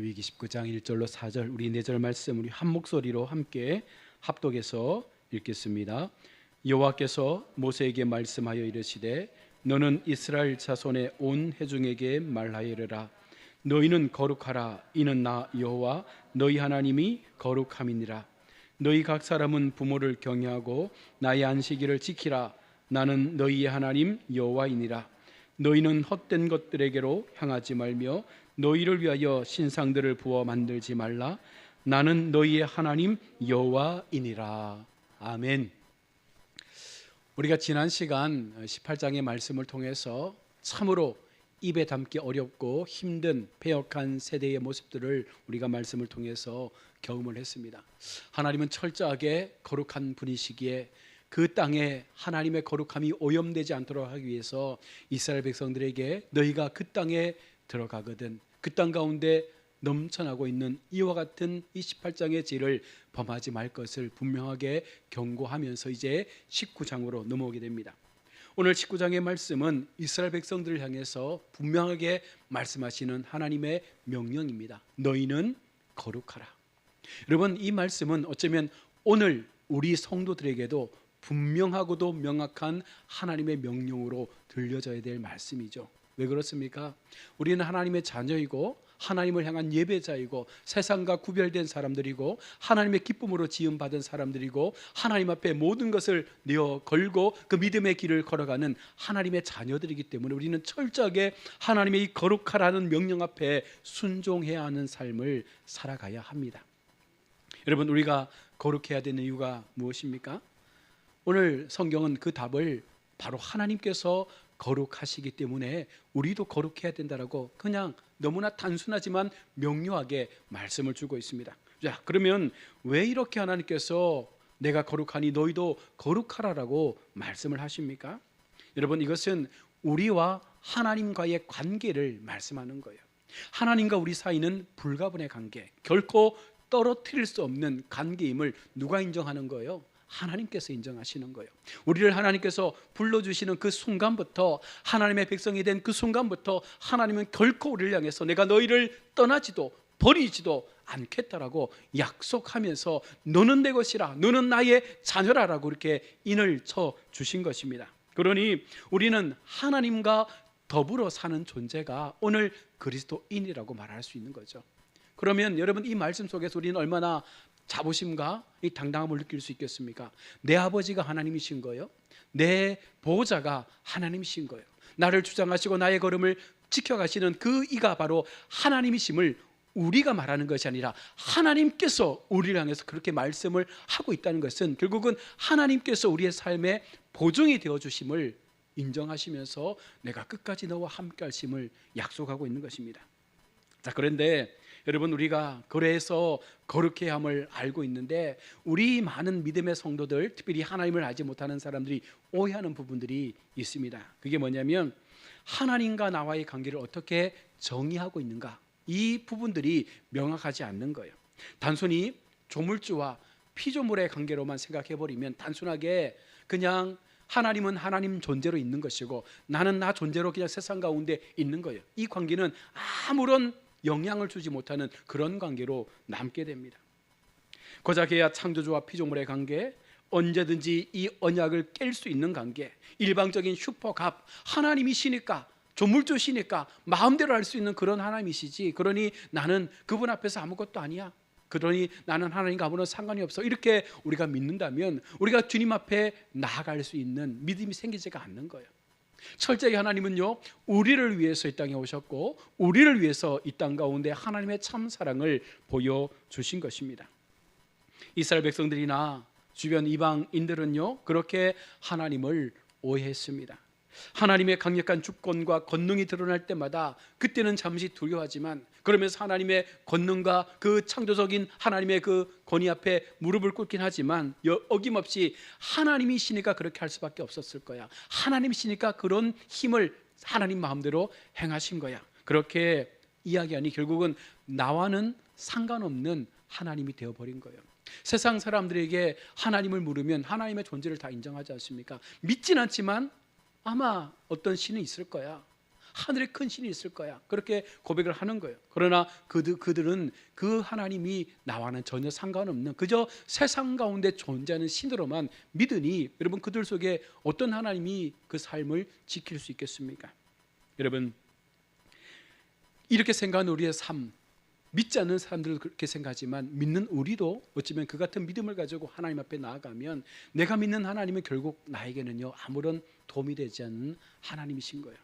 레위기 19장 1절로 4절 우리 4절 말씀 우리 한 목소리로 함께 합독해서 읽겠습니다. 여호와께서 모세에게 말씀하여 이르시되 너는 이스라엘 자손의 온 회중에게 말하여라. 너희는 거룩하라. 이는 나 여호와 너희 하나님이 거룩함이니라. 너희 각 사람은 부모를 경외하고 나의 안식일을 지키라. 나는 너희의 하나님 여호와이니라. 너희는 헛된 것들에게로 향하지 말며 너희를 위하여 신상들을 부어 만들지 말라. 나는 너희의 하나님 여호와이니라. 아멘. 우리가 지난 시간 18장의 말씀을 통해서 참으로 입에 담기 어렵고 힘든 패역한 세대의 모습들을 우리가 말씀을 통해서 경험을 했습니다. 하나님은 철저하게 거룩한 분이시기에 그 땅에 하나님의 거룩함이 오염되지 않도록 하기 위해서 이스라엘 백성들에게 너희가 그 땅에 들어가거든 그 땅 가운데 넘쳐나고 있는 이와 같은 이 18장의 죄를 범하지 말 것을 분명하게 경고하면서 이제 19장으로 넘어오게 됩니다. 오늘 19장의 말씀은 이스라엘 백성들을 향해서 분명하게 말씀하시는 하나님의 명령입니다. 너희는 거룩하라. 여러분, 이 말씀은 어쩌면 오늘 우리 성도들에게도 분명하고도 명확한 하나님의 명령으로 들려져야 될 말씀이죠. 왜 그렇습니까? 우리는 하나님의 자녀이고 하나님을 향한 예배자이고 세상과 구별된 사람들이고 하나님의 기쁨으로 지음받은 사람들이고 하나님 앞에 모든 것을 내어 걸고 그 믿음의 길을 걸어가는 하나님의 자녀들이기 때문에 우리는 철저하게 하나님의 이 거룩하라는 명령 앞에 순종해야 하는 삶을 살아가야 합니다. 여러분, 우리가 거룩해야 되는 이유가 무엇입니까? 오늘 성경은 그 답을 바로 하나님께서 거룩하시기 때문에 우리도 거룩해야 된다라고 그냥 너무나 단순하지만 명료하게 말씀을 주고 있습니다. 자, 그러면 왜 이렇게 하나님께서 내가 거룩하니 너희도 거룩하라라고 말씀을 하십니까? 여러분, 이것은 우리와 하나님과의 관계를 말씀하는 거예요. 하나님과 우리 사이는 불가분의 관계, 결코 떨어뜨릴 수 없는 관계임을 누가 인정하는 거예요? 하나님께서 인정하시는 거예요. 우리를 하나님께서 불러주시는 그 순간부터, 하나님의 백성이 된 그 순간부터 하나님은 결코 우리를 향해서 내가 너희를 떠나지도 버리지도 않겠다라고 약속하면서 너는 내 것이라, 너는 나의 자녀라라고 이렇게 인을 쳐 주신 것입니다. 그러니 우리는 하나님과 더불어 사는 존재가 오늘 그리스도인이라고 말할 수 있는 거죠. 그러면 여러분, 이 말씀 속에서 우리는 얼마나 자부심과 이 당당함을 느낄 수 있겠습니까? 내 아버지가 하나님이신 거예요. 내 보호자가 하나님이신 거예요. 나를 주장하시고 나의 걸음을 지켜가시는 그 이가 바로 하나님이심을 우리가 말하는 것이 아니라 하나님께서 우리를 향해서 그렇게 말씀을 하고 있다는 것은 결국은 하나님께서 우리의 삶의 보증이 되어주심을 인정하시면서 내가 끝까지 너와 함께 하심을 약속하고 있는 것입니다. 자, 그런데 여러분, 우리가 그래서 거룩해야 함을 알고 있는데 우리 많은 믿음의 성도들, 특별히 하나님을 알지 못하는 사람들이 오해하는 부분들이 있습니다. 그게 뭐냐면 하나님과 나와의 관계를 어떻게 정의하고 있는가, 이 부분들이 명확하지 않는 거예요. 단순히 조물주와 피조물의 관계로만 생각해버리면 단순하게 그냥 하나님은 하나님 존재로 있는 것이고 나는 나 존재로 그냥 세상 가운데 있는 거예요. 이 관계는 아무런 영향을 주지 못하는 그런 관계로 남게 됩니다. 고작해야 창조주와 피조물의 관계, 언제든지 이 언약을 깰 수 있는 관계, 일방적인 슈퍼갑, 하나님이시니까, 조물주시니까 마음대로 할 수 있는 그런 하나님이시지, 그러니 나는 그분 앞에서 아무것도 아니야, 그러니 나는 하나님과 아무런 상관이 없어, 이렇게 우리가 믿는다면 우리가 주님 앞에 나아갈 수 있는 믿음이 생기지가 않는 거예요. 철저히 하나님은요, 우리를 위해서 이 땅에 오셨고 우리를 위해서 이 땅 가운데 하나님의 참 사랑을 보여주신 것입니다. 이스라엘 백성들이나 주변 이방인들은요, 그렇게 하나님을 오해했습니다. 하나님의 강력한 주권과 권능이 드러날 때마다 그때는 잠시 두려워하지만 그러면서 하나님의 권능과 그 창조적인 하나님의 그 권위 앞에 무릎을 꿇긴 하지만 어김없이 하나님이시니까 그렇게 할 수밖에 없었을 거야, 하나님이시니까 그런 힘을 하나님 마음대로 행하신 거야, 그렇게 이야기하니 결국은 나와는 상관없는 하나님이 되어버린 거예요. 세상 사람들에게 하나님을 물으면 하나님의 존재를 다 인정하지 않습니까? 믿진 않지만 아마 어떤 신이 있을 거야, 하늘에 큰 신이 있을 거야. 그렇게 고백을 하는 거예요. 그러나 그들은 그 하나님이 나와는 전혀 상관없는 그저 세상 가운데 존재하는 신으로만 믿으니 여러분 그들 속에 어떤 하나님이 그 삶을 지킬 수 있겠습니까? 여러분 이렇게 생각하는 우리의 삶, 믿지 않는 사람들도 그렇게 생각하지만 믿는 우리도 어쩌면 그 같은 믿음을 가지고 하나님 앞에 나아가면 내가 믿는 하나님은 결국 나에게는요 아무런 도움이 되지 않는 하나님이신 거예요.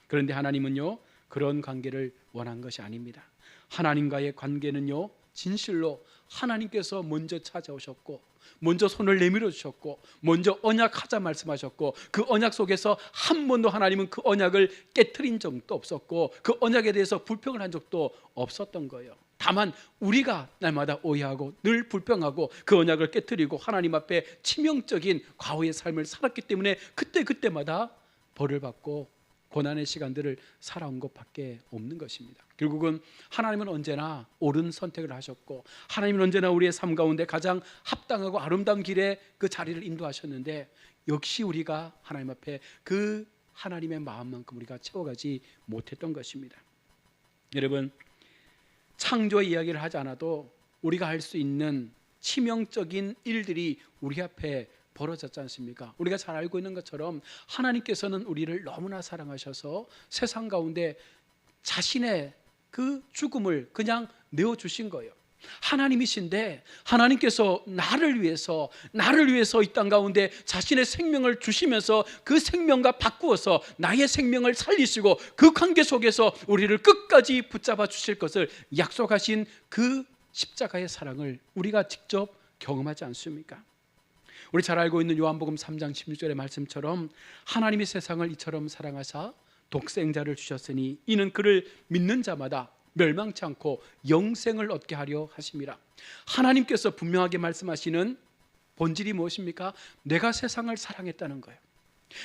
그런데 하나님은요 그런 관계를 원한 것이 아닙니다. 하나님과의 관계는요 진실로 하나님께서 먼저 찾아오셨고 먼저 손을 내밀어 주셨고 먼저 언약하자 말씀하셨고 그 언약 속에서 한 번도 하나님은 그 언약을 깨트린 적도 없었고 그 언약에 대해서 불평을 한 적도 없었던 거예요. 다만 우리가 날마다 오해하고 늘 불평하고 그 언약을 깨트리고 하나님 앞에 치명적인 과거의 삶을 살았기 때문에 그때마다 벌을 받고 고난의 시간들을 살아온 것밖에 없는 것입니다. 결국은 하나님은 언제나 옳은 선택을 하셨고 하나님은 언제나 우리의 삶 가운데 가장 합당하고 아름다운 길에 그 자리를 인도하셨는데 역시 우리가 하나님 앞에 그 하나님의 마음만큼 우리가 채워가지 못했던 것입니다. 여러분 창조 이야기를 하지 않아도 우리가 할 수 있는 치명적인 일들이 우리 앞에 벌어졌지 않습니까? 우리가 잘 알고 있는 것처럼 하나님께서는 우리를 너무나 사랑하셔서 세상 가운데 자신의 그 죽음을 그냥 내어주신 거예요. 하나님이신데 하나님께서 나를 위해서 이 땅 가운데 자신의 생명을 주시면서 그 생명과 바꾸어서 나의 생명을 살리시고 그 관계 속에서 우리를 끝까지 붙잡아 주실 것을 약속하신 그 십자가의 사랑을 우리가 직접 경험하지 않습니까? 우리 잘 알고 있는 요한복음 3장 16절의 말씀처럼 하나님이 세상을 이처럼 사랑하사 독생자를 주셨으니 이는 그를 믿는 자마다 멸망치 않고 영생을 얻게 하려 하심이라. 하나님께서 분명하게 말씀하시는 본질이 무엇입니까? 내가 세상을 사랑했다는 거예요.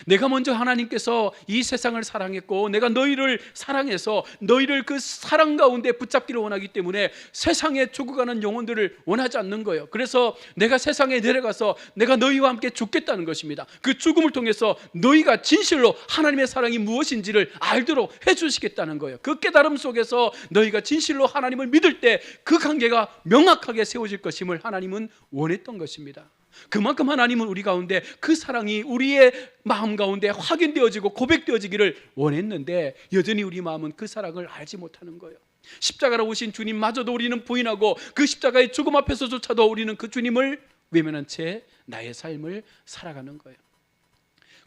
내가 먼저 하나님께서 이 세상을 사랑했고 내가 너희를 사랑해서 너희를 그 사랑 가운데 붙잡기를 원하기 때문에 세상에 죽어가는 영혼들을 원하지 않는 거예요. 그래서 내가 세상에 내려가서 내가 너희와 함께 죽겠다는 것입니다. 그 죽음을 통해서 너희가 진실로 하나님의 사랑이 무엇인지를 알도록 해주시겠다는 거예요. 그 깨달음 속에서 너희가 진실로 하나님을 믿을 때 그 관계가 명확하게 세워질 것임을 하나님은 원했던 것입니다. 그만큼 하나님은 우리 가운데 그 사랑이 우리의 마음 가운데 확인되어지고 고백되어지기를 원했는데 여전히 우리 마음은 그 사랑을 알지 못하는 거예요. 십자가로 오신 주님마저도 우리는 부인하고 그 십자가의 죽음 앞에서조차도 우리는 그 주님을 외면한 채 나의 삶을 살아가는 거예요.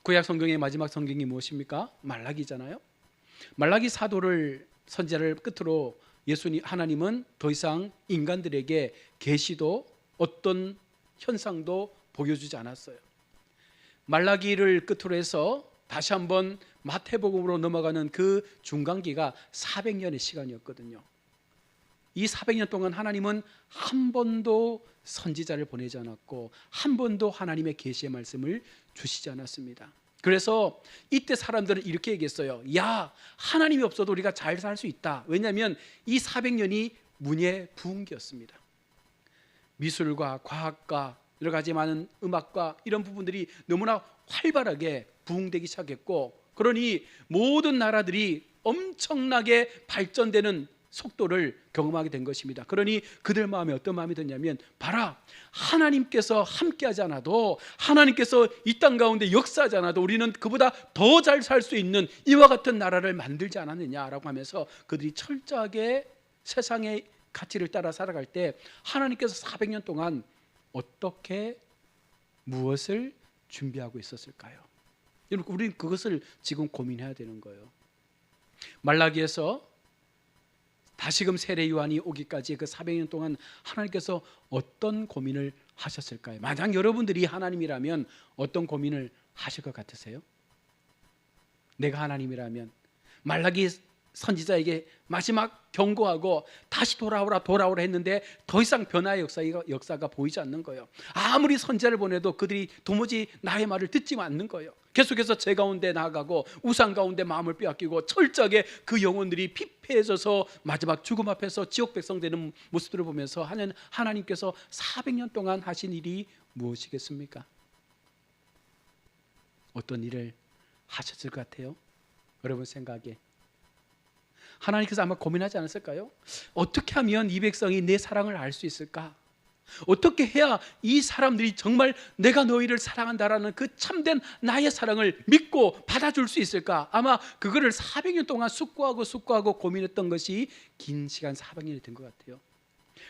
구약 성경의 마지막 성경이 무엇입니까? 말라기잖아요. 말라기 사도를 선지자를 끝으로 하나님은 더 이상 인간들에게 계시도 어떤 현상도 보여주지 않았어요. 말라기를 끝으로 해서 다시 한번 마태복음으로 넘어가는 그 중간기가 400년의 시간이었거든요. 이 400년 동안 하나님은 한 번도 선지자를 보내지 않았고 한 번도 하나님의 계시의 말씀을 주시지 않았습니다. 그래서 이때 사람들은 이렇게 얘기했어요. 야, 하나님이 없어도 우리가 잘 살 수 있다. 왜냐하면 이 400년이 문예 부흥기였습니다. 미술과 과학과 여러 가지 많은 음악과 이런 부분들이 너무나 활발하게 부흥되기 시작했고 그러니 모든 나라들이 엄청나게 발전되는 속도를 경험하게 된 것입니다. 그러니 그들 마음에 어떤 마음이 드냐면 봐라, 하나님께서 함께하지 않아도 하나님께서 이 땅 가운데 역사하지 않아도 우리는 그보다 더 잘 살 수 있는 이와 같은 나라를 만들지 않았느냐라고 하면서 그들이 철저하게 세상의 가치를 따라 살아갈 때 하나님께서 400년 동안 어떻게 무엇을 준비하고 있었을까요? 여러분 우리는 그것을 지금 고민해야 되는 거예요. 말라기에서 다시금 세례 요한이 오기까지 그 400년 동안 하나님께서 어떤 고민을 하셨을까요? 만약 여러분들이 하나님이라면 어떤 고민을 하실 것 같으세요? 내가 하나님이라면 말라기 선지자에게 마지막 경고하고 다시 돌아오라 했는데 더 이상 변화의 역사가 보이지 않는 거예요. 아무리 선지자를 보내도 그들이 도무지 나의 말을 듣지 않는 거예요. 계속해서 죄 가운데 나아가고 우상 가운데 마음을 빼앗기고 철저하게 그 영혼들이 피폐해져서 마지막 죽음 앞에서 지옥 백성 되는 모습들을 보면서 하나님께서 400년 동안 하신 일이 무엇이겠습니까? 어떤 일을 하셨을 것 같아요? 여러분 생각에 하나님께서 아마 고민하지 않았을까요? 어떻게 하면 이 백성이 내 사랑을 알 수 있을까? 어떻게 해야 이 사람들이 정말 내가 너희를 사랑한다라는 그 참된 나의 사랑을 믿고 받아줄 수 있을까? 아마 그거를 400년 동안 숙고하고 고민했던 것이 긴 시간 400년이 된 것 같아요.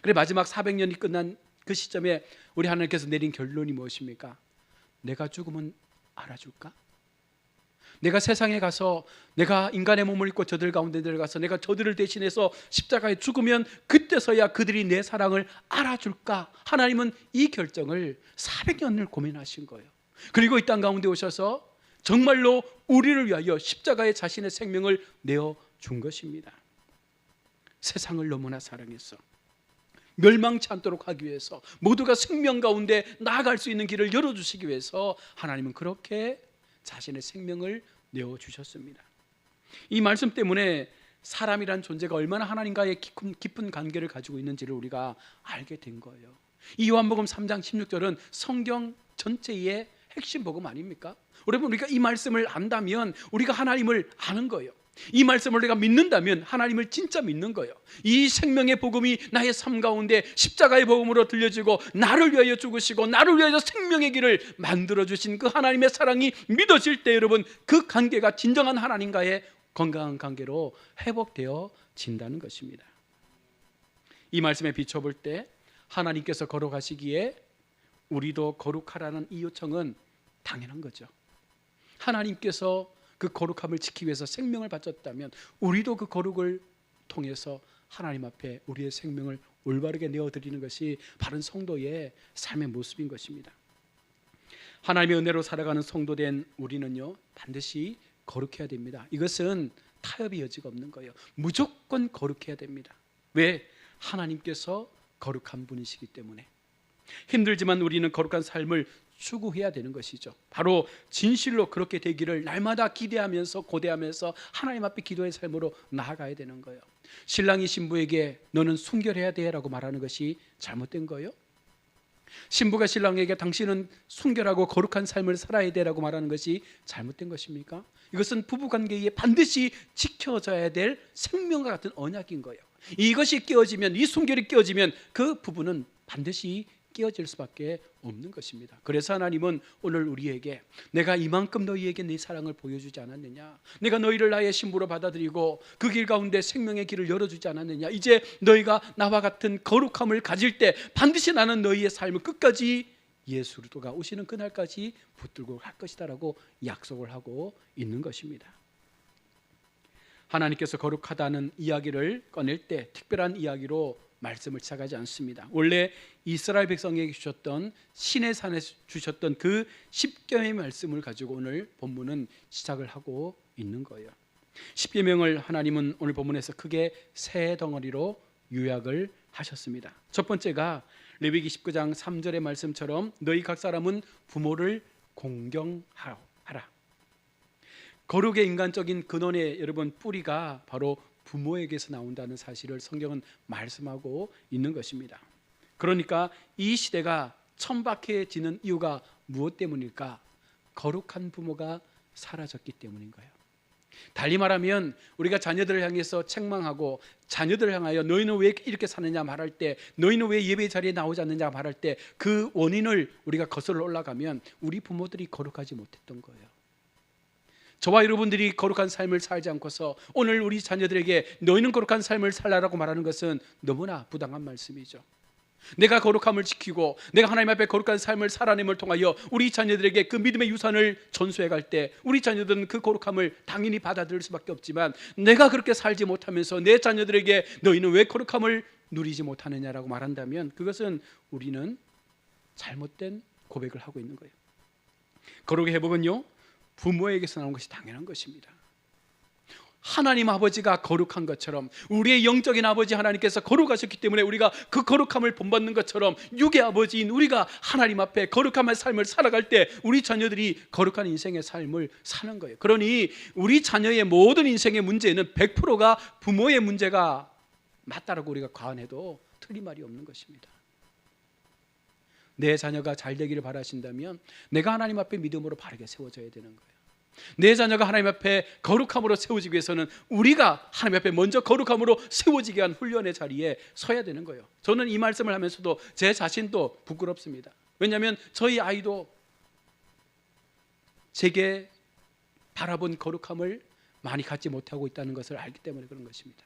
그래 마지막 400년이 끝난 그 시점에 우리 하나님께서 내린 결론이 무엇입니까? 내가 죽으면 알아줄까? 내가 세상에 가서 내가 인간의 몸을 입고 저들 가운데 들어가서 내가 저들을 대신해서 십자가에 죽으면 그때서야 그들이 내 사랑을 알아줄까? 하나님은 이 결정을 400년을 고민하신 거예요. 그리고 이 땅 가운데 오셔서 정말로 우리를 위하여 십자가에 자신의 생명을 내어준 것입니다. 세상을 너무나 사랑해서 멸망치 않도록 하기 위해서, 모두가 생명 가운데 나아갈 수 있는 길을 열어주시기 위해서 하나님은 그렇게 자신의 생명을 내어주셨습니다. 이 말씀 때문에 사람이란 존재가 얼마나 하나님과의 깊은 관계를 가지고 있는지를 우리가 알게 된 거예요. 이 요한복음 3장 16절은 성경 전체의 핵심 복음 아닙니까? 여러분, 우리가 이 말씀을 안다면 우리가 하나님을 아는 거예요. 이 말씀을 우리가 믿는다면 하나님을 진짜 믿는 거예요. 이 생명의 복음이 나의 삶 가운데 십자가의 복음으로 들려지고 나를 위하여 죽으시고 나를 위하여 생명의 길을 만들어주신 그 하나님의 사랑이 믿어질 때 여러분, 그 관계가 진정한 하나님과의 건강한 관계로 회복되어진다는 것입니다. 이 말씀에 비춰볼 때 하나님께서 거룩하시기에 우리도 거룩하라는 이 요청은 당연한 거죠. 하나님께서 그 거룩함을 지키기 위해서 생명을 바쳤다면 우리도 그 거룩을 통해서 하나님 앞에 우리의 생명을 올바르게 내어드리는 것이 바른 성도의 삶의 모습인 것입니다. 하나님의 은혜로 살아가는 성도된 우리는요, 반드시 거룩해야 됩니다. 이것은 타협의 여지가 없는 거예요. 무조건 거룩해야 됩니다. 왜? 하나님께서 거룩한 분이시기 때문에. 힘들지만 우리는 거룩한 삶을 추구해야 되는 것이죠. 바로 진실로 그렇게 되기를 날마다 기대하면서 고대하면서 하나님 앞에 기도의 삶으로 나아가야 되는 거예요. 신랑이 신부에게 너는 순결해야 돼 라고 말하는 것이 잘못된 거예요? 신부가 신랑에게 당신은 순결하고 거룩한 삶을 살아야 돼 라고 말하는 것이 잘못된 것입니까? 이것은 부부관계에 반드시 지켜져야 될 생명과 같은 언약인 거예요. 이것이 깨어지면, 이 순결이 깨어지면 그 부부는 반드시 깨어질 수밖에 없는 것입니다. 그래서 하나님은 오늘 우리에게 내가 이만큼 너희에게 내 사랑을 보여주지 않았느냐, 내가 너희를 나의 신부로 받아들이고 그 길 가운데 생명의 길을 열어주지 않았느냐, 이제 너희가 나와 같은 거룩함을 가질 때 반드시 나는 너희의 삶을 끝까지 예수가 오시는 그날까지 붙들고 갈 것이다 라고 약속을 하고 있는 것입니다. 하나님께서 거룩하다는 이야기를 꺼낼 때 특별한 이야기로 말씀을 시작하지 않습니다. 원래 이스라엘 백성에게 주셨던 신의 산에 주셨던 그 십계명의 말씀을 가지고 오늘 본문은 시작을 하고 있는 거예요. 십계명을 하나님은 오늘 본문에서 크게 세 덩어리로 요약을 하셨습니다. 첫 번째가 레위기 19장 3절의 말씀처럼 너희 각 사람은 부모를 공경하라. 거룩의 인간적인 근원의 여러분 뿌리가 바로 부모에게서 나온다는 사실을 성경은 말씀하고 있는 것입니다. 그러니까 이 시대가 천박해지는 이유가 무엇 때문일까? 거룩한 부모가 사라졌기 때문인 거예요. 달리 말하면 우리가 자녀들을 향해서 책망하고 자녀들을 향하여 너희는 왜 이렇게 사느냐 말할 때, 너희는 왜 예배 자리에 나오지 않느냐 말할 때 그 원인을 우리가 거슬러 올라가면 우리 부모들이 거룩하지 못했던 거예요. 저와 여러분들이 거룩한 삶을 살지 않고서 오늘 우리 자녀들에게 너희는 거룩한 삶을 살라라고 말하는 것은 너무나 부당한 말씀이죠. 내가 거룩함을 지키고 내가 하나님 앞에 거룩한 삶을 살아냄을 통하여 우리 자녀들에게 그 믿음의 유산을 전수해 갈 때 우리 자녀들은 그 거룩함을 당연히 받아들일 수밖에 없지만, 내가 그렇게 살지 못하면서 내 자녀들에게 너희는 왜 거룩함을 누리지 못하느냐라고 말한다면 그것은 우리는 잘못된 고백을 하고 있는 거예요. 거룩의 회복은요, 부모에게서 나온 것이 당연한 것입니다. 하나님 아버지가 거룩한 것처럼 우리의 영적인 아버지 하나님께서 거룩하셨기 때문에 우리가 그 거룩함을 본받는 것처럼 육의 아버지인 우리가 하나님 앞에 거룩한 삶을 살아갈 때 우리 자녀들이 거룩한 인생의 삶을 사는 거예요. 그러니 우리 자녀의 모든 인생의 문제는 100%가 부모의 문제가 맞다라고 우리가 과언해도 틀린 말이 없는 것입니다. 내 자녀가 잘 되기를 바라신다면 내가 하나님 앞에 믿음으로 바르게 세워져야 되는 거예요. 내 자녀가 하나님 앞에 거룩함으로 세워지기 위해서는 우리가 하나님 앞에 먼저 거룩함으로 세워지게 한 훈련의 자리에 서야 되는 거예요. 저는 이 말씀을 하면서도 제 자신도 부끄럽습니다. 왜냐하면 저희 아이도 제게 바라본 거룩함을 많이 갖지 못하고 있다는 것을 알기 때문에 그런 것입니다.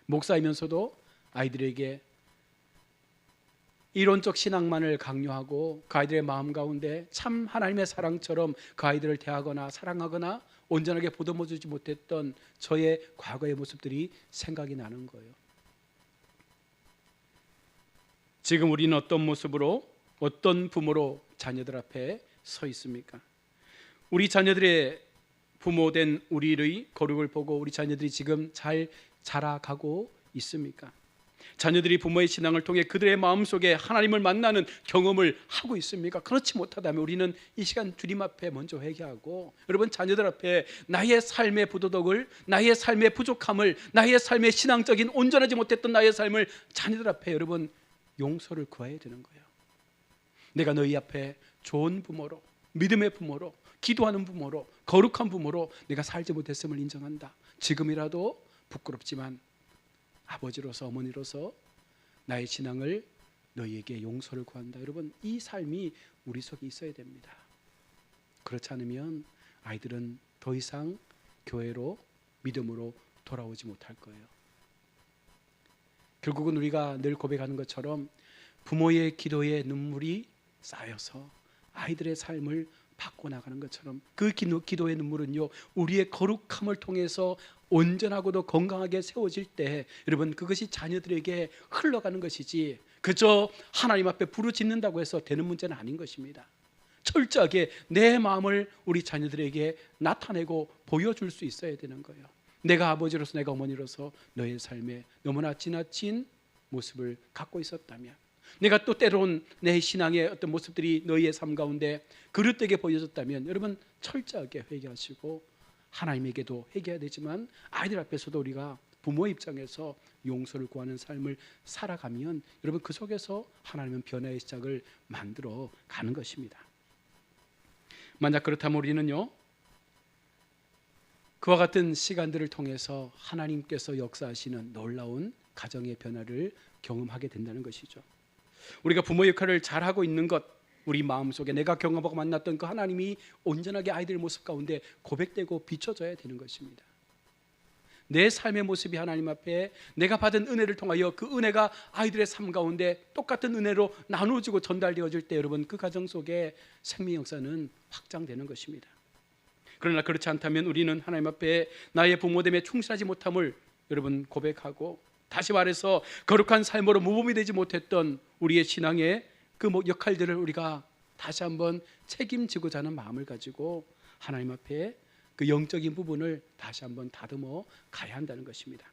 목사이면서도 아이들에게 이론적 신앙만을 강요하고 그 아이들의 마음 가운데 참 하나님의 사랑처럼 그 아이들을 대하거나 사랑하거나 온전하게 보듬어주지 못했던 저의 과거의 모습들이 생각이 나는 거예요. 지금 우리는 어떤 모습으로, 어떤 부모로 자녀들 앞에 서 있습니까? 우리 자녀들의 부모된 우리의 거룩을 보고 우리 자녀들이 지금 잘 자라가고 있습니까? 자녀들이 부모의 신앙을 통해 그들의 마음속에 하나님을 만나는 경험을 하고 있습니까? 그렇지 못하다면 우리는 이 시간 주님 앞에 먼저 회개하고, 여러분, 자녀들 앞에 나의 삶의 부도덕을, 나의 삶의 부족함을, 나의 삶의 신앙적인 온전하지 못했던 나의 삶을 자녀들 앞에 여러분 용서를 구해야 되는 거예요. 내가 너희 앞에 좋은 부모로, 믿음의 부모로, 기도하는 부모로, 거룩한 부모로 내가 살지 못했음을 인정한다. 지금이라도 부끄럽지만 아버지로서, 어머니로서 나의 신앙을 너희에게 용서를 구한다. 여러분, 이 삶이 우리 속에 있어야 됩니다. 그렇지 않으면 아이들은 더 이상 교회로, 믿음으로 돌아오지 못할 거예요. 결국은 우리가 늘 고백하는 것처럼 부모의 기도에 눈물이 쌓여서 아이들의 삶을 바꿔나가는 것처럼 그 기도의 눈물은요, 우리의 거룩함을 통해서 온전하고도 건강하게 세워질 때 여러분, 그것이 자녀들에게 흘러가는 것이지 그저 하나님 앞에 부르짖는다고 해서 되는 문제는 아닌 것입니다. 철저하게 내 마음을 우리 자녀들에게 나타내고 보여줄 수 있어야 되는 거예요. 내가 아버지로서, 내가 어머니로서 너의 삶에 너무나 지나친 모습을 갖고 있었다면, 내가 또 때론 내 신앙의 어떤 모습들이 너희의 삶 가운데 그릇되게 보여졌다면 여러분, 철저하게 회개하시고 하나님에게도 회개해야 되지만 아이들 앞에서도 우리가 부모의 입장에서 용서를 구하는 삶을 살아가면 여러분, 그 속에서 하나님은 변화의 시작을 만들어 가는 것입니다. 만약 그렇다면 우리는요, 그와 같은 시간들을 통해서 하나님께서 역사하시는 놀라운 가정의 변화를 경험하게 된다는 것이죠. 우리가 부모 역할을 잘하고 있는 것, 우리 마음속에 내가 경험하고 만났던 그 하나님이 온전하게 아이들 모습 가운데 고백되고 비춰져야 되는 것입니다. 내 삶의 모습이 하나님 앞에 내가 받은 은혜를 통하여 그 은혜가 아이들의 삶 가운데 똑같은 은혜로 나누어지고 전달되어질 때 여러분, 그 가정 속에 생명 역사는 확장되는 것입니다. 그러나 그렇지 않다면 우리는 하나님 앞에 나의 부모됨에 충실하지 못함을 여러분 고백하고, 다시 말해서 거룩한 삶으로 모범이 되지 못했던 우리의 신앙의 그 역할들을 우리가 다시 한번 책임지고자 하는 마음을 가지고 하나님 앞에 그 영적인 부분을 다시 한번 다듬어 가야 한다는 것입니다.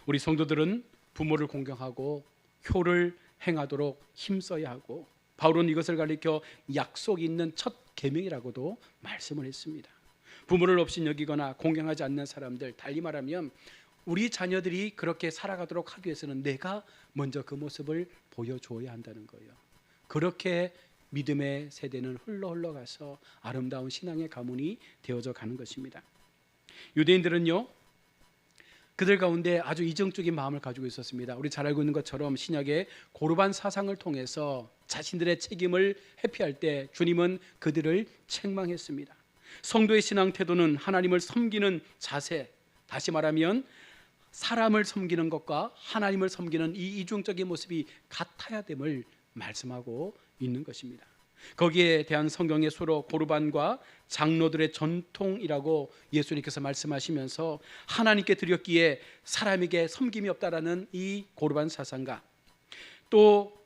우리 성도들은 부모를 공경하고 효를 행하도록 힘써야 하고, 바울은 이것을 가리켜 약속이 있는 첫 계명이라고도 말씀을 했습니다. 부모를 없이 여기거나 공경하지 않는 사람들, 달리 말하면 우리 자녀들이 그렇게 살아가도록 하기 위해서는 내가 먼저 그 모습을 보여줘야 한다는 거예요. 그렇게 믿음의 세대는 흘러가서 아름다운 신앙의 가문이 되어져 가는 것입니다. 유대인들은요, 그들 가운데 아주 이정적인 마음을 가지고 있었습니다. 우리 잘 알고 있는 것처럼 신약의 고르반 사상을 통해서 자신들의 책임을 회피할 때 주님은 그들을 책망했습니다. 성도의 신앙 태도는 하나님을 섬기는 자세, 다시 말하면 사람을 섬기는 것과 하나님을 섬기는 이 이중적인 모습이 같아야 됨을 말씀하고 있는 것입니다. 거기에 대한 성경의 수로 고르반과 장로들의 전통이라고 예수님께서 말씀하시면서 하나님께 드렸기에 사람에게 섬김이 없다라는 이 고르반 사상과 또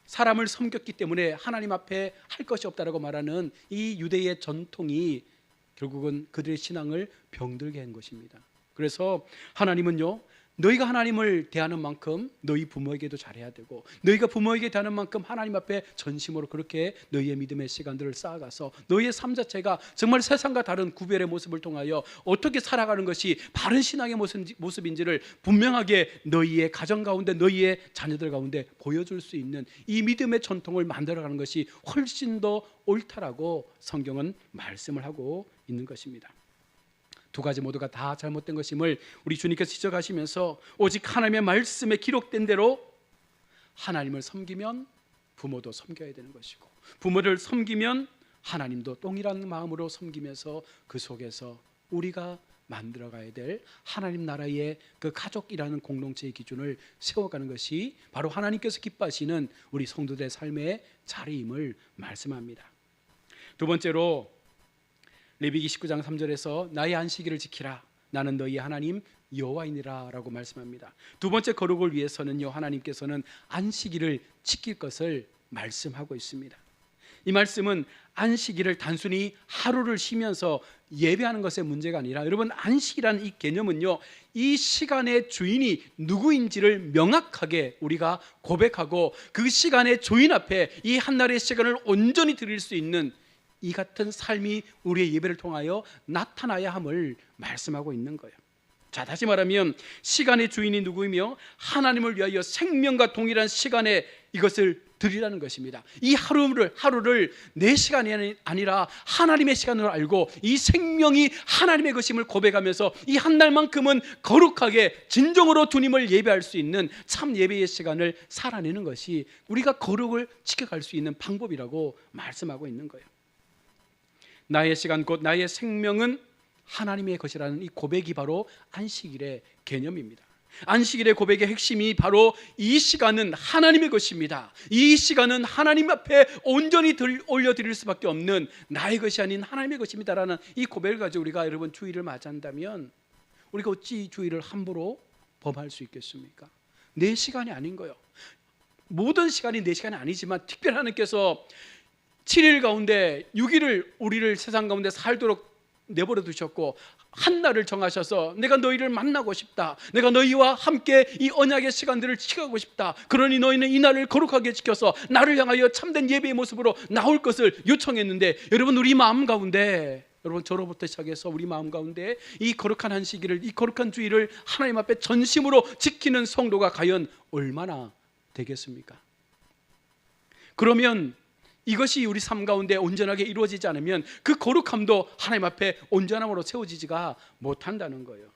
사람을 섬겼기 때문에 하나님 앞에 할 것이 없다라고 말하는 이 유대의 전통이 결국은 그들의 신앙을 병들게 한 것입니다. 그래서 하나님은요, 너희가 하나님을 대하는 만큼 너희 부모에게도 잘해야 되고, 너희가 부모에게 대하는 만큼 하나님 앞에 전심으로 그렇게 너희의 믿음의 시간들을 쌓아가서 너희의 삶 자체가 정말 세상과 다른 구별의 모습을 통하여 어떻게 살아가는 것이 바른 신앙의 모습인지를 분명하게 너희의 가정 가운데, 너희의 자녀들 가운데 보여줄 수 있는 이 믿음의 전통을 만들어가는 것이 훨씬 더 옳다라고 성경은 말씀을 하고 있는 것입니다. 두 가지 모두가 다 잘못된 것임을 우리 주님께서 지적하시면서, 오직 하나님의 말씀에 기록된 대로 하나님을 섬기면 부모도 섬겨야 되는 것이고, 부모를 섬기면 하나님도 동일한 마음으로 섬기면서 그 속에서 우리가 만들어가야 될 하나님 나라의 그 가족이라는 공동체의 기준을 세워가는 것이 바로 하나님께서 기뻐하시는 우리 성도들의 삶의 자리임을 말씀합니다. 두 번째로 레위기 19장 3절에서 나의 안식일을 지키라, 나는 너희 하나님 여호와이니라 라고 말씀합니다. 두 번째 거룩을 위해서는요, 하나님께서는 안식일을 지킬 것을 말씀하고 있습니다. 이 말씀은 안식일을 단순히 하루를 쉬면서 예배하는 것의 문제가 아니라, 여러분, 안식이라는 이 개념은요, 이 시간의 주인이 누구인지를 명확하게 우리가 고백하고 그 시간의 주인 앞에 이 한날의 시간을 온전히 드릴 수 있는 이 같은 삶이 우리의 예배를 통하여 나타나야 함을 말씀하고 있는 거예요. 자, 다시 말하면 시간의 주인이 누구이며 하나님을 위하여 생명과 동일한 시간에 이것을 드리라는 것입니다. 이 하루를 내 시간이 아니라 하나님의 시간으로 알고 이 생명이 하나님의 것임을 고백하면서 이 한 날만큼은 거룩하게 진정으로 주님을 예배할 수 있는 참 예배의 시간을 살아내는 것이 우리가 거룩을 지켜갈 수 있는 방법이라고 말씀하고 있는 거예요. 나의 시간 곧 나의 생명은 하나님의 것이라는 이 고백이 바로 안식일의 개념입니다. 안식일의 고백의 핵심이 바로 이 시간은 하나님의 것입니다. 이 시간은 하나님 앞에 온전히 올려드릴 수밖에 없는 나의 것이 아닌 하나님의 것입니다라는 이 고백을 가지고 우리가 여러분 주일을 맞이한다면 우리가 어찌 주일을 함부로 범할 수 있겠습니까? 내 시간이 아닌 거예요. 모든 시간이 내 시간이 아니지만 특별히 하나님께서 7일 가운데 6일을 우리를 세상 가운데 살도록 내버려 두셨고 한 날을 정하셔서 내가 너희를 만나고 싶다, 내가 너희와 함께 이 언약의 시간들을 지켜가고 싶다, 그러니 너희는 이 날을 거룩하게 지켜서 나를 향하여 참된 예배의 모습으로 나올 것을 요청했는데, 여러분 우리 마음 가운데, 여러분 저로부터 시작해서 우리 마음 가운데 이 거룩한 안식일을, 이 거룩한 주일을 하나님 앞에 전심으로 지키는 성도가 과연 얼마나 되겠습니까? 그러면 이것이 우리 삶 가운데 온전하게 이루어지지 않으면 그 거룩함도 하나님 앞에 온전함으로 세워지지가 못한다는 거예요.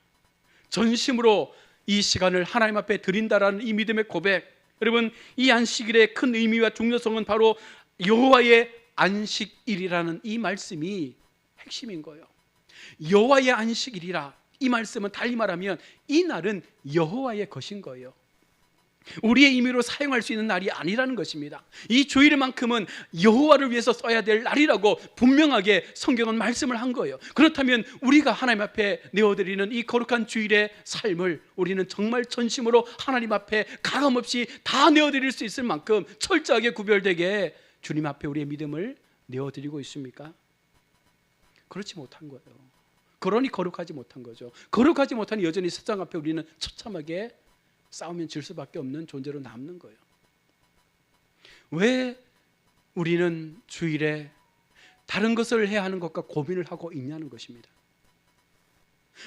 전심으로 이 시간을 하나님 앞에 드린다라는 이 믿음의 고백, 여러분 이 안식일의 큰 의미와 중요성은 바로 여호와의 안식일이라는 이 말씀이 핵심인 거예요. 여호와의 안식일이라, 이 말씀은 달리 말하면 이 날은 여호와의 것인 거예요. 우리의 임의로 사용할 수 있는 날이 아니라는 것입니다. 이 주일만큼은 여호와를 위해서 써야 될 날이라고 분명하게 성경은 말씀을 한 거예요. 그렇다면 우리가 하나님 앞에 내어드리는 이 거룩한 주일의 삶을 우리는 정말 전심으로 하나님 앞에 가감없이 다 내어드릴 수 있을 만큼 철저하게 구별되게 주님 앞에 우리의 믿음을 내어드리고 있습니까? 그렇지 못한 거예요. 그러니 거룩하지 못한 거죠. 거룩하지 못하니 여전히 세상 앞에 우리는 처참하게 싸우면 질 수밖에 없는 존재로 남는 거예요. 왜 우리는 주일에 다른 것을 해야 하는 것과 고민을 하고 있냐는 것입니다.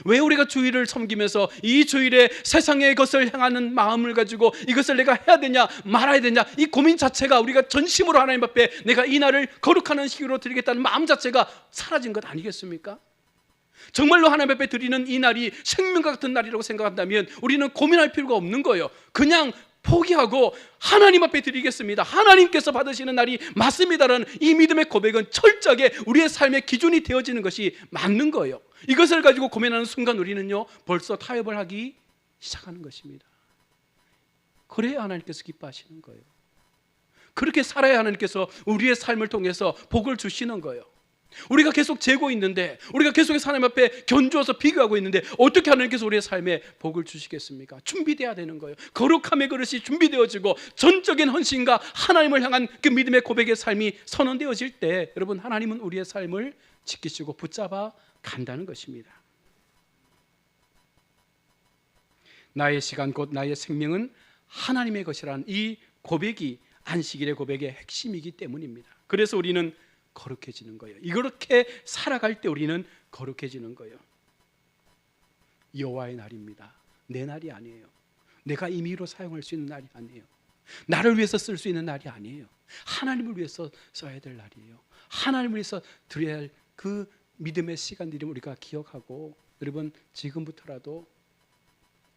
왜 우리가 주일을 섬기면서 이 주일에 세상의 것을 향하는 마음을 가지고 이것을 내가 해야 되냐 말아야 되냐, 이 고민 자체가, 우리가 전심으로 하나님 앞에 내가 이 날을 거룩하는 식으로 드리겠다는 마음 자체가 사라진 것 아니겠습니까? 정말로 하나님 앞에 드리는 이 날이 생명과 같은 날이라고 생각한다면 우리는 고민할 필요가 없는 거예요. 그냥 포기하고 하나님 앞에 드리겠습니다, 하나님께서 받으시는 날이 맞습니다라는 이 믿음의 고백은 철저하게 우리의 삶의 기준이 되어지는 것이 맞는 거예요. 이것을 가지고 고민하는 순간 우리는요 벌써 타협을 하기 시작하는 것입니다. 그래야 하나님께서 기뻐하시는 거예요. 그렇게 살아야 하나님께서 우리의 삶을 통해서 복을 주시는 거예요. 우리가 계속 재고 있는데, 우리가 계속해서 하나님 앞에 견주어서 비교하고 있는데 어떻게 하나님께서 우리의 삶에 복을 주시겠습니까? 준비돼야 되는 거예요. 거룩함의 그릇이 준비되어지고 전적인 헌신과 하나님을 향한 그 믿음의 고백의 삶이 선언되어질 때 여러분 하나님은 우리의 삶을 지키시고 붙잡아 간다는 것입니다. 나의 시간 곧 나의 생명은 하나님의 것이라는 이 고백이 안식일의 고백의 핵심이기 때문입니다. 그래서 우리는 거룩해지는 거예요. 이렇게 살아갈 때 우리는 거룩해지는 거예요. 여호와의 날입니다. 내 날이 아니에요. 내가 임의로 사용할 수 있는 날이 아니에요. 나를 위해서 쓸 수 있는 날이 아니에요. 하나님을 위해서 써야 될 날이에요. 하나님을 위해서 드려야 할 그 믿음의 시간들을 우리가 기억하고, 여러분 지금부터라도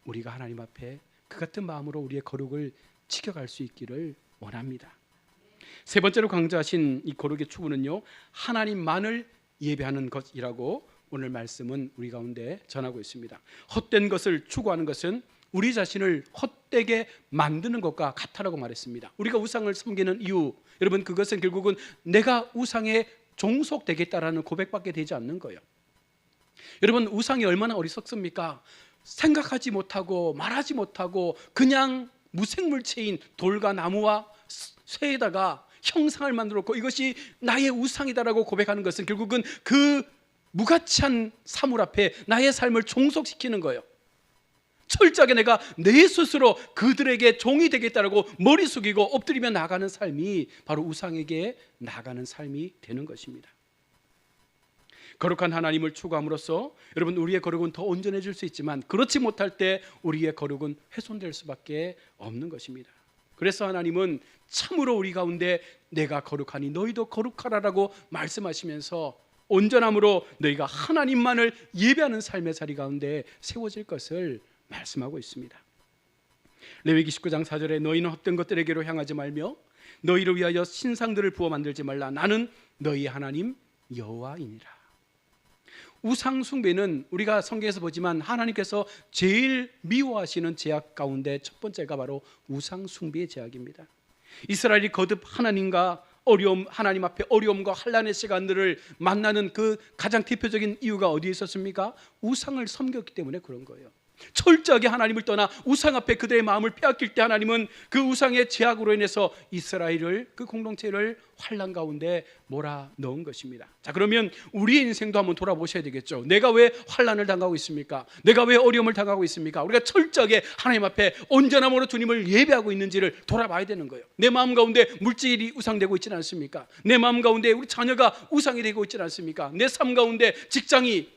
우리가 하나님 앞에 그 같은 마음으로 우리의 거룩을 지켜갈 수 있기를 원합니다. 세 번째로 강조하신 이 거룩의 추구는요, 하나님만을 예배하는 것이라고 오늘 말씀은 우리 가운데 전하고 있습니다. 헛된 것을 추구하는 것은 우리 자신을 헛되게 만드는 것과 같다라고 말했습니다. 우리가 우상을 섬기는 이유, 여러분 그것은 결국은 내가 우상에 종속되겠다라는 고백밖에 되지 않는 거예요. 여러분 우상이 얼마나 어리석습니까? 생각하지 못하고 말하지 못하고 그냥 무생물체인 돌과 나무와 쇠에다가 형상을 만들었고 이것이 나의 우상이다라고 고백하는 것은 결국은 그 무가치한 사물 앞에 나의 삶을 종속시키는 거예요. 철저하게 내가 내 스스로 그들에게 종이 되겠다라고 머리 숙이고 엎드리며 나가는 삶이 바로 우상에게 나가는 삶이 되는 것입니다. 거룩한 하나님을 추구함으로써 여러분 우리의 거룩은 더 온전해질 수 있지만 그렇지 못할 때 우리의 거룩은 훼손될 수밖에 없는 것입니다. 그래서 하나님은 참으로 우리 가운데 내가 거룩하니 너희도 거룩하라라고 말씀하시면서 온전함으로 너희가 하나님만을 예배하는 삶의 자리 가운데 세워질 것을 말씀하고 있습니다. 레위기 19장 4절에 너희는 헛된 것들에게로 향하지 말며 너희를 위하여 신상들을 부어 만들지 말라. 나는 너희 하나님 여호와이니라. 우상 숭배는 우리가 성경에서 보지만 하나님께서 제일 미워하시는 죄악 가운데 첫 번째가 바로 우상 숭배의 죄악입니다. 이스라엘이 거듭 하나님 앞에 어려움과 환난의 시간들을 만나는 그 가장 대표적인 이유가 어디에 있었습니까? 우상을 섬겼기 때문에 그런 거예요. 철저하게 하나님을 떠나 우상 앞에 그들의 마음을 빼앗길 때 하나님은 그 우상의 죄악으로 인해서 이스라엘을, 그 공동체를 환난 가운데 몰아넣은 것입니다. 자, 그러면 우리의 인생도 한번 돌아보셔야 되겠죠. 내가 왜 환난을 당하고 있습니까? 내가 왜 어려움을 당하고 있습니까? 우리가 철저하게 하나님 앞에 온전함으로 주님을 예배하고 있는지를 돌아봐야 되는 거예요. 내 마음 가운데 물질이 우상되고 있지는 않습니까? 내 마음 가운데 우리 자녀가 우상이 되고 있지는 않습니까? 내 삶 가운데 직장이,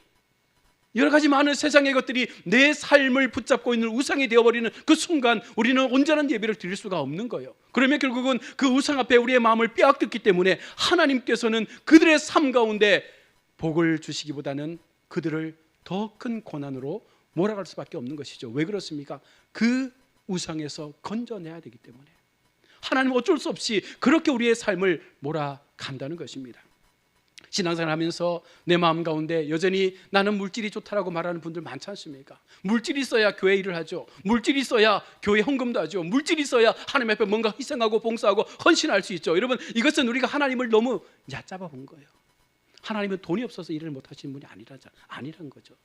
여러 가지 많은 세상의 것들이 내 삶을 붙잡고 있는 우상이 되어버리는 그 순간 우리는 온전한 예배를 드릴 수가 없는 거예요. 그러면 결국은 그 우상 앞에 우리의 마음을 빼앗겼기 때문에 하나님께서는 그들의 삶 가운데 복을 주시기보다는 그들을 더 큰 고난으로 몰아갈 수밖에 없는 것이죠. 왜 그렇습니까? 그 우상에서 건져내야 되기 때문에 하나님은 어쩔 수 없이 그렇게 우리의 삶을 몰아간다는 것입니다. 신앙생활 하면서 내 마음 가운데 여전히 나는 물질이 좋다라고 말하는 분들 많지 않습니까? 물질이 있어야 교회 일을 하죠. 물질이 있어야 교회 헌금도 하죠. 물질이 있어야 하나님 앞에 뭔가 희생하고 봉사하고 헌신할 수 있죠. 여러분 이것은 우리가 하나님을 너무 얕잡아 본 거예요. 하나님은 돈이 없어서 일을 못 하시는 분이 아니란 거죠.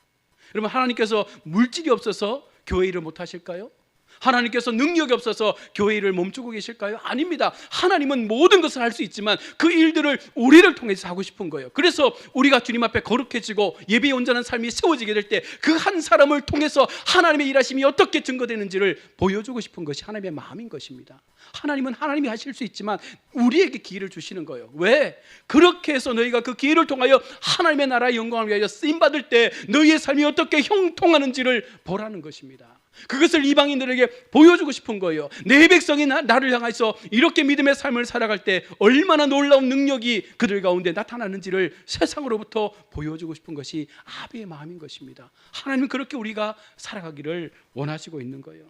여러분 하나님께서 물질이 없어서 교회 일을 못 하실까요? 하나님께서 능력이 없어서 교회 일을 멈추고 계실까요? 아닙니다. 하나님은 모든 것을 할 수 있지만 그 일들을 우리를 통해서 하고 싶은 거예요. 그래서 우리가 주님 앞에 거룩해지고 예배에 온전한 삶이 세워지게 될 때 그 한 사람을 통해서 하나님의 일하심이 어떻게 증거되는지를 보여주고 싶은 것이 하나님의 마음인 것입니다. 하나님은 하나님이 하실 수 있지만 우리에게 기회를 주시는 거예요. 왜? 그렇게 해서 너희가 그 기회를 통하여 하나님의 나라의 영광을 위하여 쓰임받을 때 너희의 삶이 어떻게 형통하는지를 보라는 것입니다. 그것을 이방인들에게 보여주고 싶은 거예요. 내 백성이 나를 향해서 이렇게 믿음의 삶을 살아갈 때 얼마나 놀라운 능력이 그들 가운데 나타나는지를 세상으로부터 보여주고 싶은 것이 아비의 마음인 것입니다. 하나님은 그렇게 우리가 살아가기를 원하시고 있는 거예요.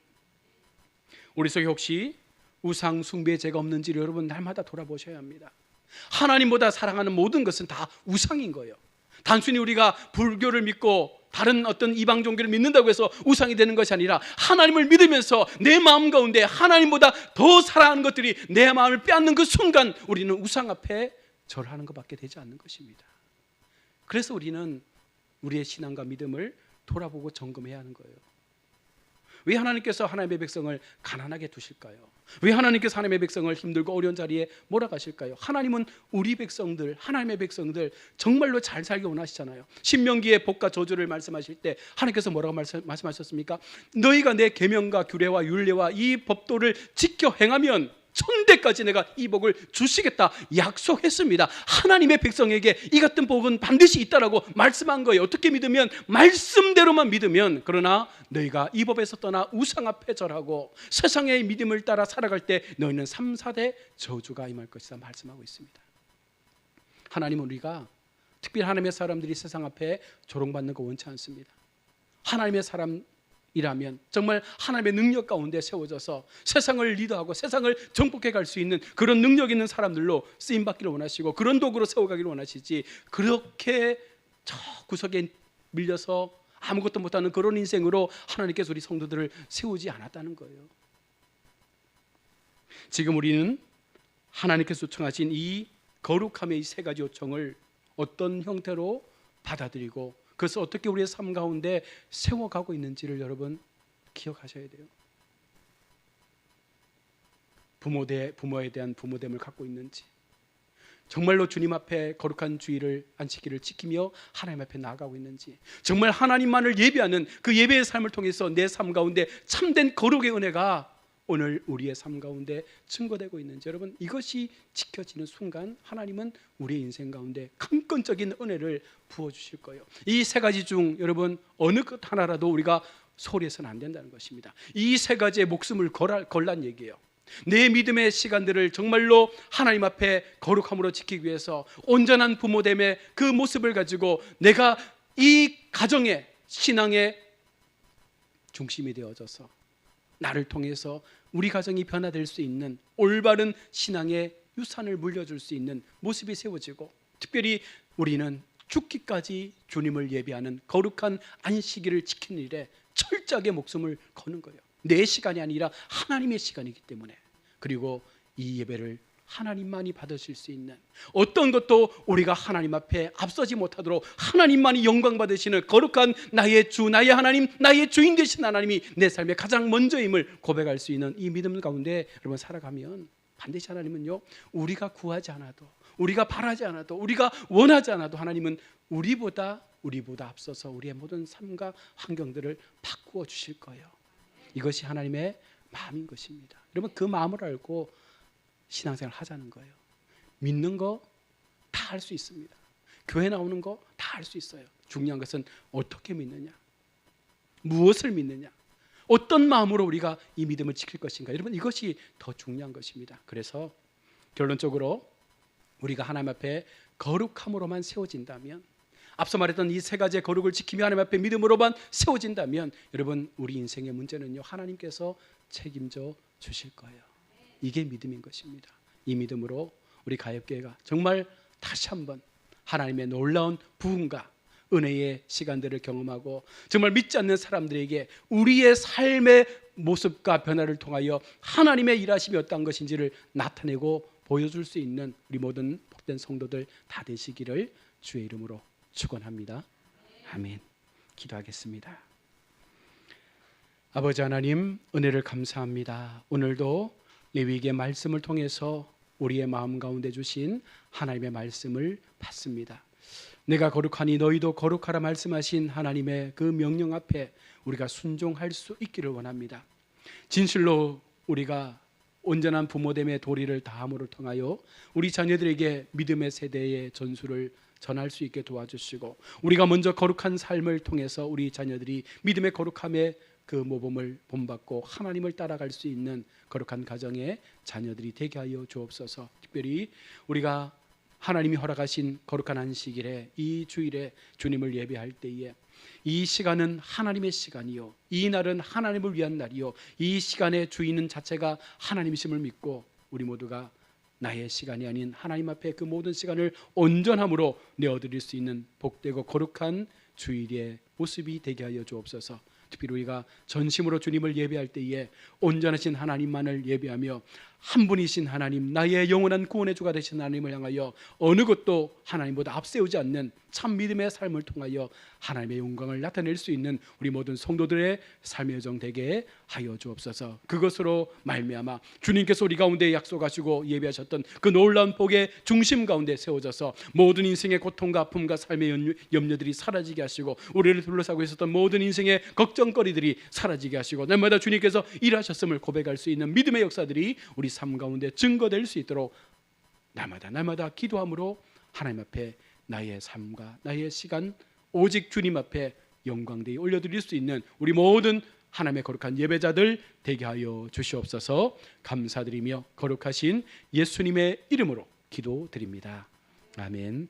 우리 속에 혹시 우상 숭배의 죄가 없는지를 여러분 날마다 돌아보셔야 합니다. 하나님보다 사랑하는 모든 것은 다 우상인 거예요. 단순히 우리가 불교를 믿고 다른 어떤 이방 종교를 믿는다고 해서 우상이 되는 것이 아니라 하나님을 믿으면서 내 마음 가운데 하나님보다 더 사랑하는 것들이 내 마음을 빼앗는 그 순간 우리는 우상 앞에 절하는 것밖에 되지 않는 것입니다. 그래서 우리는 우리의 신앙과 믿음을 돌아보고 점검해야 하는 거예요. 왜 하나님께서 하나님의 백성을 가난하게 두실까요? 왜 하나님께서 하나님의 백성을 힘들고 어려운 자리에 몰아가실까요? 하나님은 우리 백성들, 하나님의 백성들 정말로 잘 살기 원하시잖아요. 신명기의 복과 저주를 말씀하실 때 하나님께서 뭐라고 말씀하셨습니까? 너희가 내 계명과 규례와 율례와 이 법도를 지켜 행하면 천대까지 내가 이 복을 주시겠다 약속했습니다. 하나님의 백성에게 이 같은 복은 반드시 있다라고 말씀한 거예요. 어떻게 믿으면? 말씀대로만 믿으면. 그러나 너희가 이 법에서 떠나 우상 앞에 절하고 세상의 믿음을 따라 살아갈 때 너희는 3, 4대 저주가 임할 것이다 말씀하고 있습니다. 하나님은 우리가 특별히 하나님의 사람들이 세상 앞에 조롱받는 거 원치 않습니다. 하나님의 사람이라면 정말 하나님의 능력 가운데 세워져서 세상을 리더하고 세상을 정복해 갈 수 있는 그런 능력 있는 사람들로 쓰임받기를 원하시고 그런 도구로 세워가기를 원하시지, 그렇게 저 구석에 밀려서 아무것도 못하는 그런 인생으로 하나님께서 우리 성도들을 세우지 않았다는 거예요. 지금 우리는 하나님께서 요청하신 이 거룩함의 이 세 가지 요청을 어떤 형태로 받아들이고 그것을 어떻게 우리의 삶 가운데 세워가고 있는지를 여러분 기억하셔야 돼요. 부모에 대한 부모됨을 갖고 있는지, 정말로 주님 앞에 거룩한 주의를 안식기를 지키며 하나님 앞에 나아가고 있는지, 정말 하나님만을 예배하는 그 예배의 삶을 통해서 내 삶 가운데 참된 거룩의 은혜가 오늘 우리의 삶 가운데 증거되고 있는지, 여러분 이것이 지켜지는 순간 하나님은 우리의 인생 가운데 강건적인 은혜를 부어주실 거예요. 이 세 가지 중 여러분 어느 것 하나라도 우리가 소홀해서는 안 된다는 것입니다. 이 세 가지의 목숨을 걸란 얘기예요. 내 믿음의 시간들을 정말로 하나님 앞에 거룩함으로 지키기 위해서 온전한 부모됨의 그 모습을 가지고 내가 이 가정의 신앙의 중심이 되어져서 나를 통해서 우리 가정이 변화될 수 있는 올바른 신앙의 유산을 물려줄 수 있는 모습이 세워지고, 특별히 우리는 죽기까지 주님을 예배하는 거룩한 안식일을 지키는 일에 철저하게 목숨을 거는 거예요. 내 시간이 아니라 하나님의 시간이기 때문에. 그리고 이 예배를 하나님만이 받으실 수 있는, 어떤 것도 우리가 하나님 앞에 앞서지 못하도록 하나님만이 영광 받으시는 거룩한 나의 주, 나의 하나님, 나의 주인 되신 하나님이 내 삶의 가장 먼저임을 고백할 수 있는 이 믿음 가운데 여러분 살아가면 반드시 하나님은요, 우리가 구하지 않아도, 우리가 바라지 않아도, 우리가 원하지 않아도 하나님은 우리보다 앞서서 우리의 모든 삶과 환경들을 바꾸어 주실 거예요. 이것이 하나님의 마음인 것입니다. 여러분 그 마음을 알고 신앙생활 하자는 거예요. 믿는 거 다 할 수 있습니다. 교회 나오는 거 다 할 수 있어요. 중요한 것은 어떻게 믿느냐, 무엇을 믿느냐, 어떤 마음으로 우리가 이 믿음을 지킬 것인가, 여러분 이것이 더 중요한 것입니다. 그래서 결론적으로 우리가 하나님 앞에 거룩함으로만 세워진다면, 앞서 말했던 이 세 가지의 거룩을 지키며 하나님 앞에 믿음으로만 세워진다면 여러분 우리 인생의 문제는요 하나님께서 책임져 주실 거예요. 이게 믿음인 것입니다. 이 믿음으로 우리 가엾교회가 정말 다시 한번 하나님의 놀라운 부흥과 은혜의 시간들을 경험하고 정말 믿지 않는 사람들에게 우리의 삶의 모습과 변화를 통하여 하나님의 일하심이 어떤 것인지를 나타내고 보여줄 수 있는 우리 모든 복된 성도들 다 되시기를 주의 이름으로 축원합니다. 아멘. 기도하겠습니다. 아버지 하나님, 은혜를 감사합니다. 오늘도 레위기의 말씀을 통해서 우리의 마음 가운데 주신 하나님의 말씀을 받습니다. 내가 거룩하니 너희도 거룩하라 말씀하신 하나님의 그 명령 앞에 우리가 순종할 수 있기를 원합니다. 진실로 우리가 온전한 부모됨의 도리를 다함으로 통하여 우리 자녀들에게 믿음의 세대의 전수를 전할 수 있게 도와주시고, 우리가 먼저 거룩한 삶을 통해서 우리 자녀들이 믿음의 거룩함의 그 모범을 본받고 하나님을 따라갈 수 있는 거룩한 가정의 자녀들이 되게 하여 주옵소서. 특별히 우리가 하나님이 허락하신 거룩한 안식일에 이 주일에 주님을 예배할 때에 이 시간은 하나님의 시간이요, 이 날은 하나님을 위한 날이요, 이 시간의 주인은 자체가 하나님이심을 믿고 우리 모두가 나의 시간이 아닌 하나님 앞에 그 모든 시간을 온전함으로 내어드릴 수 있는 복되고 거룩한 주일의 모습이 되게 하여 주옵소서. 특별히 우리가 전심으로 주님을 예배할 때에 온전하신 하나님만을 예배하며 한 분이신 하나님, 나의 영원한 구원의 주가 되신 하나님을 향하여 어느 것도 하나님보다 앞세우지 않는 참 믿음의 삶을 통하여 하나님의 영광을 나타낼 수 있는 우리 모든 성도들의 삶의 여정 되게 하여 주옵소서. 그것으로 말미암아 주님께서 우리 가운데 약속하시고 예비하셨던 그 놀라운 복의 중심 가운데 세워져서 모든 인생의 고통과 아픔과 삶의 염려들이 사라지게 하시고, 우리를 둘러싸고 있었던 모든 인생의 걱정거리들이 사라지게 하시고, 날마다 주님께서 일하셨음을 고백할 수 있는 믿음의 역사들이 우리 삶 가운데 증거될 수 있도록 날마다 기도함으로 하나님 앞에 나의 삶과 나의 시간 오직 주님 앞에 영광되이 올려드릴 수 있는 우리 모든 하나님의 거룩한 예배자들 되게 하여 주시옵소서. 감사드리며 거룩하신 예수님의 이름으로 기도드립니다. 아멘.